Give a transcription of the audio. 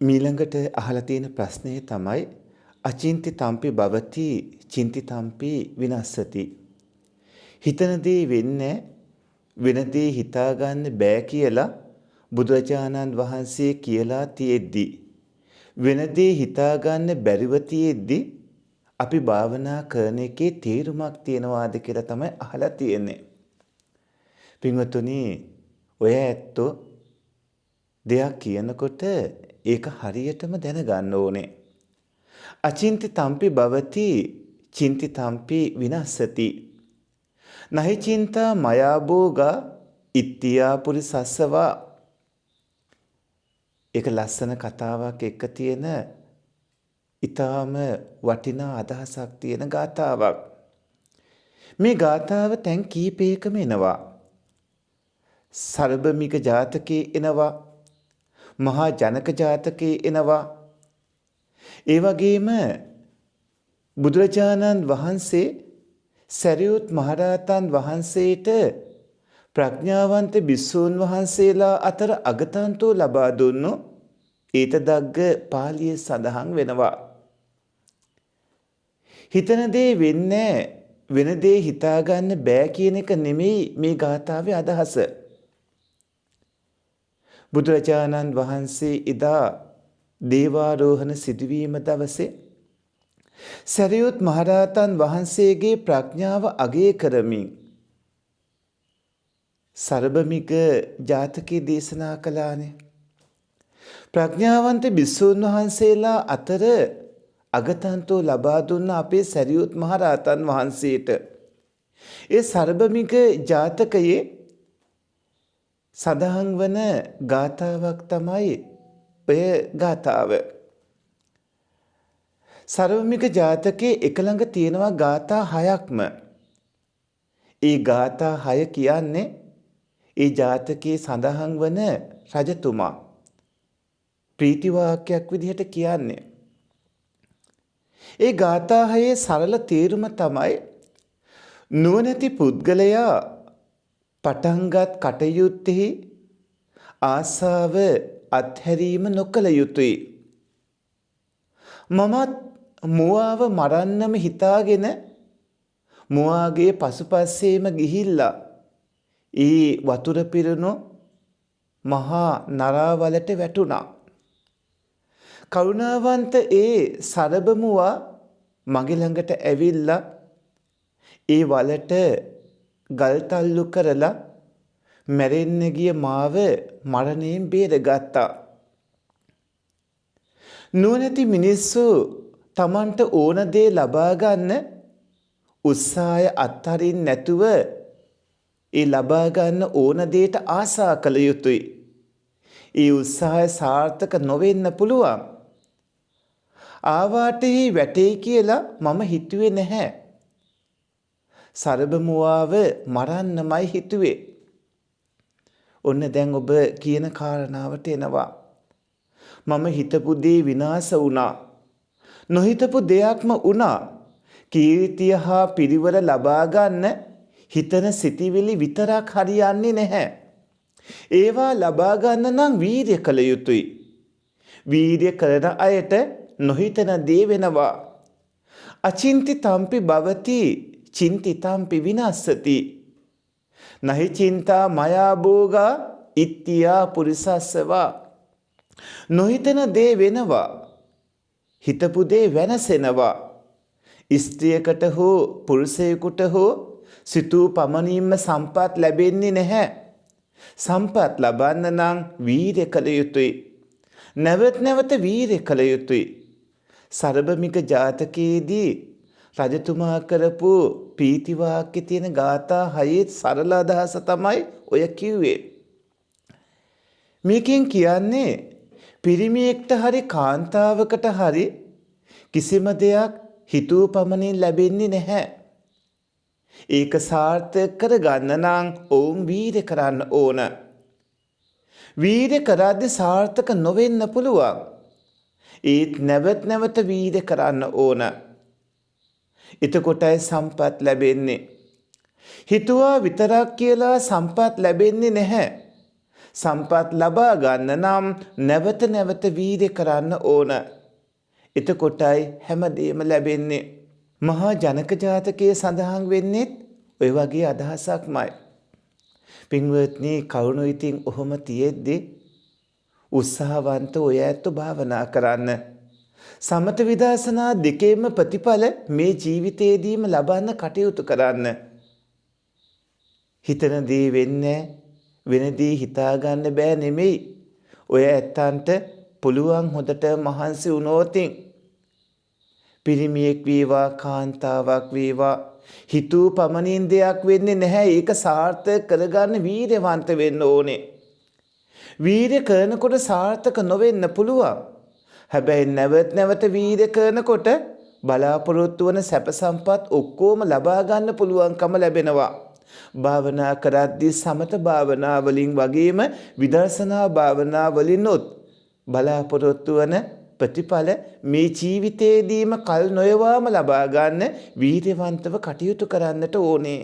මීළඟට අහලා තියෙන ප්‍රශ්නේ තමයි අචින්ති තම්පි භවති චින්ති තම්පි විනස්සති. හිතන දේ වෙන්නේ වෙන දේ හිතාගන්න බෑ කියලා බුදුරජාණන් වහන්සේ කියලා තියෙද්දි වෙන දේ හිතාගන්න බැරිව තියෙද්දි අපි භාවනා කරන එකේ තේරුමක් තියනවාද කියලා තමයි අහලා තියෙන්නේ. පින්වතුනි, ඔය ඇත්තෝ දෙයක් කියනකොට ඒක හරියටම දැනගන්න ඕනේ. අචින්ති තම්පි භවති චින්ති තම්පි විනස්සති. නහි චින්තා මයා භෝගා ඉත්තියා පුරිසස්සවා. ඒක ලස්සන කතාවක් එක්ක තියෙන ඊටාම වටිනා අදහසක් තියෙන ගාථාවක්. මේ ගාථාව තැන් කීපයකම එනවා. සර්බමික ජාතකේ එනවා. මහා ජනක ජාතකේ එනවා. ඒ වගේම බුදුරජාණන් වහන්සේ සරියුත් මහරහතන් වහන්සේට ප්‍රඥාවන්ත භික්ෂූන් වහන්සේලා අතර අගතන්තෝ ලබා දුන්නු ඊතදග්ග පාළියේ සඳහන් වෙනවා. හිතන දේ වෙන්නේ වෙන දේ හිතාගන්න බෑ කියන එක නෙමෙයි මේ ගාථාවේ අදහස. බුදුරජාණන් වහන්සේ එදා දේවාරෝහණ සිදුවීම දවසේ සරියුත් මහරහතන් වහන්සේගේ ප්‍රඥාව අගය කරමින් සර්බමික ජාතකයේ දේශනා කළානේ. ප්‍රඥාවන්ත භික්ෂූන් වහන්සේලා අතර අගතන්තෝ ලබා දුන්න අපේ සරියුත් මහරහතන් වහන්සේට ඒ සර්බමික ජාතකයේ සඳහන් වන ගාථාවක් තමයි ඔය ගාථාව. සර්වමික ජාතකයේ එකළඟ තියෙනවා ගාථා 6ක්ම. ඒ ගාථා 6 කියන්නේ ඒ ජාතකයේ සඳහන් වන රජතුමා ප්‍රීති වාක්‍යයක් විදිහට කියන්නේ. ඒ ගාථා 6 සරල තේරුම තමයි නුවණැති පුද්ගලයා පටන්ගත් කටයුත්තෙහි ආසාව අත්හැරීම නොකළ යුතුයි. මමත් මුවාව මරන්නම හිතාගෙන මුවාගේ පසුපස්සේම ගිහිල්ලා ඒ වතුර පිරුණු මහා නරාවලට වැටුණා. කරුණාවන්ත ඒ සරබමුවා මගේ ළඟට ඇවිල්ලා ඒ වලට ගල් තල්ලු කරලා මැරෙන්න ගිය මාව මරණයෙන් බේරගත්තා. නුවණැති මිනිස්සු තමන්ට ඕන දේ ලබා ගන්න උත්සාහය අත්හරින්න නැතුව ඒ ලබා ගන්න ඕන දේට ආසා කළ යුතුයි. ඒ උත්සාහය සාර්ථක නොවෙන්න පුළුවන්. ආවාටෙහි වැටේ කියලා මම හිතුවේ නැහැ. සරබමුවාව මරන්නමයි හිතුවේ. ඔන්න දැන් ඔබ කියන කාරණාවට එනවා. මම හිතපු දේ විනාශ වුණා. නොහිතපු දෙයක්ම වුණා. කීර්තිය හා පිරිවර ලබා ගන්න හිතන සිටිවිලි විතරක් හරියන්නේ නැහැ. ඒවා ලබා ගන්න නම් වීර්ය කළ යුතුයි. වීර්ය කරන අයට නොහිතන දේ වෙනවා. අචින්ති තම්පි භවති චින්ති තම්පි විනස්සති. නහි චින්තා මයා භෝගා ඉත්තියා පුරිසස්සවා. නොහිතන දේ වෙනවා. හිතපු දේ වෙනසෙනවා. ස්ත්‍රියකට හෝ පුරුෂයෙකුට හෝ සිතූ පමණින්ම සම්පත් ලැබෙන්නේ නැහැ. සම්පත් ලබන්න නම් වීර්ය කළ යුතුයි. නැවත නැවත වීර්ය කළ යුතුයි. සර්බමික ජාතකයේදී රජතුමා කරපු පීති වාක්‍යයේ තියෙන ගාථා 6 සරල අදහස තමයි ඔය කිව්වේ. මේකෙන් කියන්නේ පිරිමියෙක්ට හරි කාන්තාවකට හරි කිසිම දෙයක් හිතුව පමණින් ලැබෙන්නේ නැහැ. ඒක සාර්ථක කරගන්න නම් ඔවුන් වීර්ය කරන්න ඕන. වීර්ය කරද්දී සාර්ථක නොවෙන්න පුළුවන්. ඒත් නැවත නැවත වීර්ය කරන්න ඕන. එතකොටයි සම්පත් ලැබෙන්නේ. හිතුවා විතරක් කියලා සම්පත් ලැබෙන්නේ නැහැ. සම්පත් ලබා ගන්න නම් නැවත නැවත වීර්ය කරන්න ඕන. එතකොටයි හැමදේම ලැබෙන්නේ. මහා ජනක ජාතකයේ සඳහන් වෙන්නේත් ඔය වගේ අදහසක්මයි. පින්වත්නි, කවුණු ඉතින් ඔහොම තියෙද්දි උත්සාහවන්ත ඔය ඇත්තෝ භාවනා කරන්න. සමත විදර්ශනා දෙකේම ප්‍රතිඵල මේ ජීවිතේදීම ලබන්න කටයුතු කරන්න. හිතන දේ වෙන්නේ වෙන දේ හිතාගන්න බෑ නෙමෙයි. ඔය ඇත්තන්ට පුළුවන් හොඳට මහන්සි වුණොතින් පිරිමියෙක් වේවා කාන්තාවක් වේවා හිතූ පමණින් දෙයක් වෙන්නේ නැහැ. ඒක සාර්ථක කරගන්න වීර්යවන්ත වෙන්න ඕනේ. වීර්ය කරනකොට සාර්ථක නොවෙන්න පුළුවන්. හැබැයි නැවත නැවත වීර්ය කරනකොට බලාපොරොත්තු වන සැප සම්පත් ඔක්කොම ලබා ගන්න පුළුවන්කම ලැබෙනවා. භාවනා කරද්දී සමත භාවනා වලින් වගේම විදර්ශනා භාවනා වලිනුත් බලාපොරොත්තු වන ප්‍රතිඵල මේ ජීවිතේදීම කල් නොයවාම ලබා ගන්න වීර්යවන්තව කටයුතු කරන්නට ඕනේ.